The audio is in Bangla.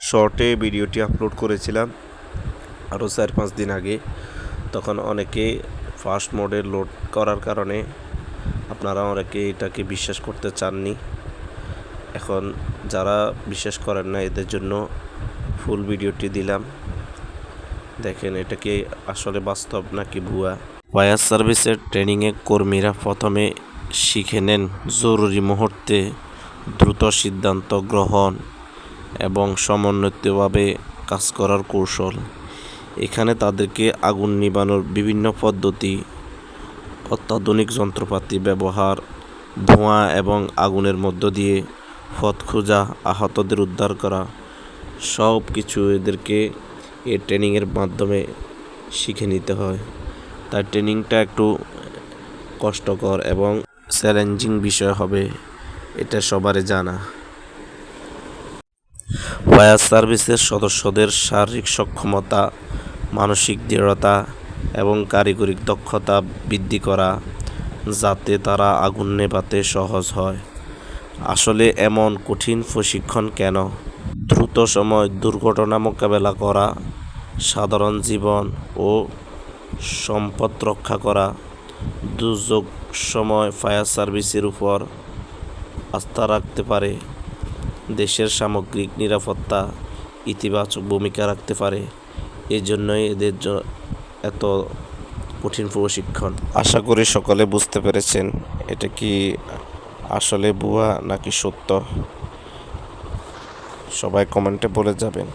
শর্টে ভিডিওটি আপলোড করেছিলাম আরও 4-5 দিন আগে। তখন অনেকে ফাস্ট মোডে লোড করার কারণে আপনারা অনেকে এটাকে বিশ্বাস করতে চাননি। এখন যারা বিশ্বাস করেন না এদের জন্য ফুল ভিডিওটি দিলাম। দেখেন এটা কি আসলে বাস্তব নাকি ভুয়া। ফায়ার সার্ভিসের ট্রেনিংয়ে কর্মীরা প্রথমে শিখে নেন জরুরি মুহূর্তে দ্রুত সিদ্ধান্ত গ্রহণ এবং সমন্বিতভাবে কাজ করার কৌশল। এখানে তাদেরকে আগুন নিভানোর বিভিন্ন পদ্ধতি, অত্যাধুনিক যন্ত্রপাতি ব্যবহার, ধোঁয়া এবং আগুনের মধ্য দিয়ে পথ খোঁজা, আহতদের উদ্ধার করা, সব কিছু এদেরকে এই ট্রেনিংয়ের মাধ্যমে শিখে নিতে হয়। তাই ট্রেনিংটা একটু কষ্টকর এবং চ্যালেঞ্জিং বিষয় হবে, এটা সবারই জানা। ফায়ার সার্ভিসের সদস্যদের শারীরিক সক্ষমতা, মানসিক দৃঢ়তা এবং কারিগরি দক্ষতা বৃদ্ধি করা, যাতে তারা আগুন নেভাতে সহজ হয়। আসলে এমন কঠিন প্রশিক্ষণ কেন? দ্রুত সময় দুর্ঘটনা মোকাবেলা করা, সাধারণ জীবন ও সম্পদ রক্ষা করা, দুর্যোগ সময় ফায়ার সার্ভিসের উপর আস্থা রাখতে পারে, দেশের সামগ্রিক নিরাপত্তা ইতিবাচক ভূমিকা রাখতে পারে। এজন্যই এদের এত কঠিন প্রশিক্ষণ। আশা করি সকলে বুঝতে পেরেছেন এটা কি আসলে ভুয়া নাকি সত্য। সবাই কমেন্টে বলে যাবেন।